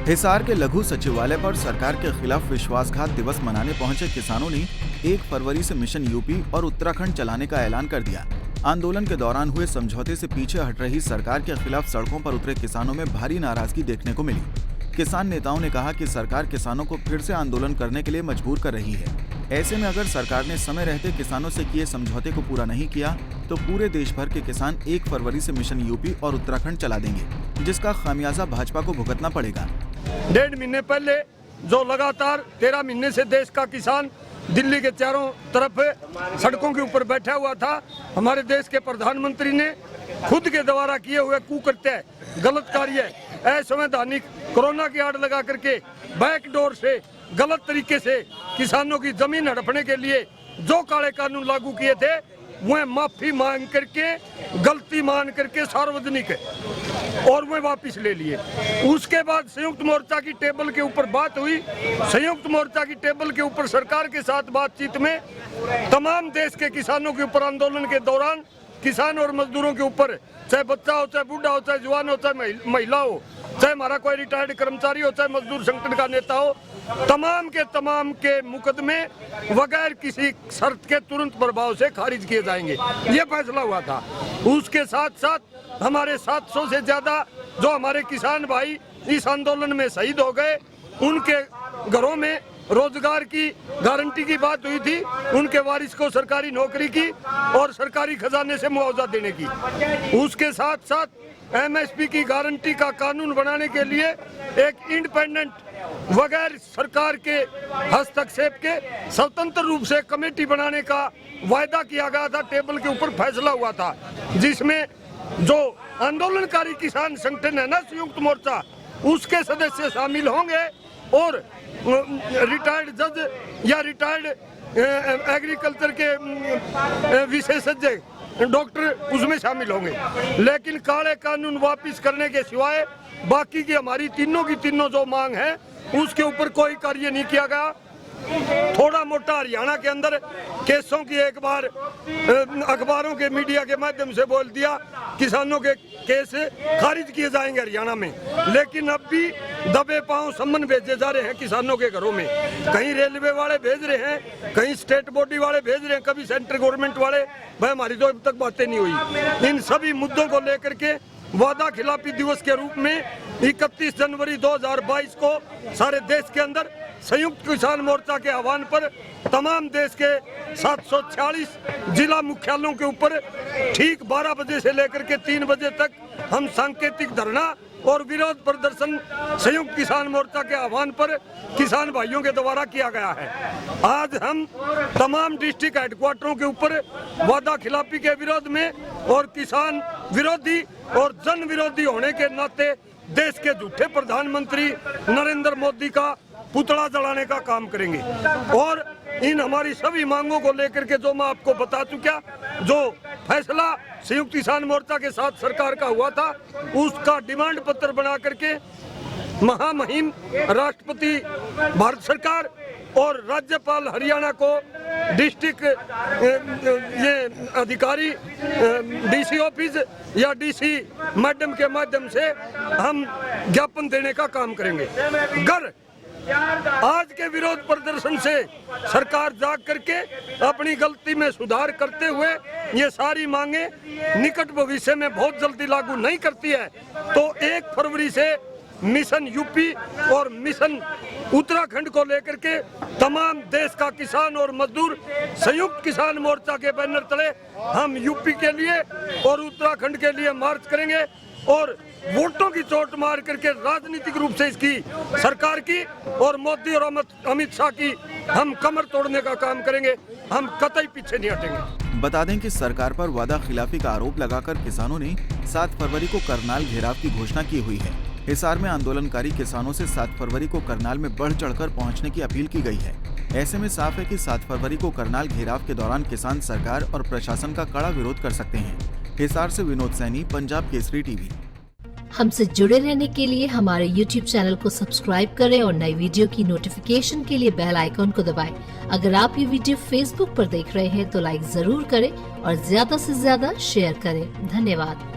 हिसार के लघु सचिवालय पर सरकार के खिलाफ विश्वासघात दिवस मनाने पहुंचे किसानों ने 1 फरवरी से मिशन यूपी और उत्तराखंड चलाने का ऐलान कर दिया। आंदोलन के दौरान हुए समझौते से पीछे हट रही सरकार के खिलाफ सड़कों पर उतरे किसानों में भारी नाराजगी देखने को मिली। किसान नेताओं ने कहा कि सरकार किसानों को फिर से आंदोलन करने के लिए मजबूर कर रही है। ऐसे में अगर सरकार ने समय रहते किसानों से किए समझौते को पूरा नहीं किया तो पूरे देश भर के किसान 1 फरवरी से मिशन यूपी और उत्तराखंड चला देंगे, जिसका खामियाजा भाजपा को भुगतना पड़ेगा। 1.5 महीने पहले जो लगातार 13 महीने से देश का किसान दिल्ली के चारों तरफ सड़कों के ऊपर बैठा हुआ था, हमारे देश के प्रधानमंत्री ने खुद के द्वारा किए हुए कुकृत्य, गलत कार्य, असंवैधानिक कोरोना की आड़ लगा करके बैकडोर से गलत तरीके से किसानों की जमीन हड़पने के लिए जो काले कानून लागू किए थे वह माफी मांग करके, गलती मान करके सार्वजनिक और वह वापस ले लिए। उसके बाद संयुक्त मोर्चा की टेबल के ऊपर बात हुई। संयुक्त मोर्चा की टेबल के ऊपर सरकार के साथ बातचीत में तमाम देश के किसानों के ऊपर आंदोलन के दौरान किसान और मजदूरों के ऊपर, चाहे बच्चा हो, चाहे बूढ़ा हो, चाहे जवान हो, चाहे महिला हो, चाहे हमारा कोई रिटायर्ड कर्मचारी हो, चाहे मजदूर संगठन का नेता हो, तमाम के मुकदमे बगैर किसी शर्त के तुरंत प्रभाव से खारिज किए जाएंगे, ये फैसला हुआ था। उसके साथ साथ हमारे 700 से ज्यादा जो हमारे किसान भाई इस आंदोलन में शहीद हो गए, उनके घरों में रोजगार की गारंटी की बात हुई थी, उनके वारिस को सरकारी नौकरी की और सरकारी खजाने से मुआवजा देने की। उसके साथ साथ एमएसपी की गारंटी का कानून बनाने के लिए एक इंडिपेंडेंट, बगैर सरकार के हस्तक्षेप के स्वतंत्र रूप से कमेटी बनाने का वायदा किया गया था। टेबल के ऊपर फैसला हुआ था, जिसमें जो आंदोलनकारी किसान संगठन है ना, संयुक्त मोर्चा, उसके सदस्य शामिल होंगे और रिटायर्ड जज या रिटायर्ड एग्रीकल्चर के विशेषज्ञ डॉक्टर उसमें शामिल होंगे। लेकिन काले कानून वापस करने के सिवाय बाकी की हमारी तीनों जो मांग है उसके ऊपर कोई कार्य नहीं किया गया। थोड़ा मोटा हरियाणा के अंदर केसों की एक बार अखबारों के मीडिया के माध्यम से बोल दिया, किसानों के केस खारिज किए जाएंगे हरियाणा में, लेकिन अब भी दबे पांव सम्मन भेजे जा रहे हैं किसानों के घरों में। कहीं रेलवे वाले भेज रहे हैं, कहीं स्टेट बॉडी वाले भेज रहे हैं, कभी सेंट्रल गवर्नमेंट वाले। भाई हमारी तो अब तक बातें नहीं हुई। इन सभी मुद्दों को लेकर के वादा खिलाफी दिवस के रूप में 31 जनवरी 2022 को सारे देश के अंदर संयुक्त किसान मोर्चा के आह्वान पर तमाम देश के 746 जिला मुख्यालयों के ऊपर ठीक 12 बजे से लेकर के 3 बजे तक हम सांकेतिक धरना और विरोध प्रदर्शन संयुक्त किसान मोर्चा के आह्वान पर किसान भाइयों के द्वारा किया गया है। आज हम तमाम डिस्ट्रिक्ट हेडक्वार्टरों के ऊपर वादा खिलाफी के विरोध में और किसान विरोधी और जन विरोधी होने के नाते देश के झूठे प्रधानमंत्री नरेंद्र मोदी का पुतला जलाने का काम करेंगे। और इन हमारी सभी मांगों को लेकर के जो मैं आपको बता चुका, जो फैसला संयुक्त किसान मोर्चा के साथ सरकार का हुआ था, उसका डिमांड पत्र बना करके महामहिम राष्ट्रपति भारत सरकार और राज्यपाल हरियाणा को डिस्ट्रिक्ट ये अधिकारी डीसी ऑफिस या डीसी मैडम के माध्यम से हम ज्ञापन देने का काम करेंगे। अगर आज के विरोध प्रदर्शन से सरकार जाग करके अपनी गलती में सुधार करते हुए ये सारी मांगे निकट भविष्य में बहुत जल्दी लागू नहीं करती है तो 1 फरवरी से मिशन यूपी और मिशन उत्तराखंड को लेकर के तमाम देश का किसान और मजदूर संयुक्त किसान मोर्चा के बैनर तले हम यूपी के लिए और उत्तराखंड के लिए मार्च करेंगे और वोटों की चोट मार करके राजनीतिक रूप से इसकी सरकार की और मोदी और अमित शाह की हम कमर तोड़ने का काम करेंगे। हम कतई पीछे नहीं हटेंगे। बता दें कि सरकार पर वादा खिलाफी का आरोप लगाकर किसानों ने 7 फरवरी को करनाल घेराव की घोषणा की हुई है। हिसार में आंदोलनकारी किसानों से 7 फरवरी को करनाल में बढ़ चढ़कर पहुंचने की अपील की गई है। ऐसे में साफ है कि 7 फरवरी को करनाल घेराव के दौरान किसान सरकार और प्रशासन का कड़ा विरोध कर सकते हैं। हिसार से विनोद सैनी, पंजाब केसरी टीवी। हमसे जुड़े रहने के लिए हमारे YouTube चैनल को सब्सक्राइब करें और नई वीडियो की नोटिफिकेशन के लिए बेल आइकॉन को दबाएं। अगर आप ये वीडियो Facebook पर देख रहे हैं तो लाइक जरूर करें और ज्यादा से ज्यादा शेयर करें। धन्यवाद।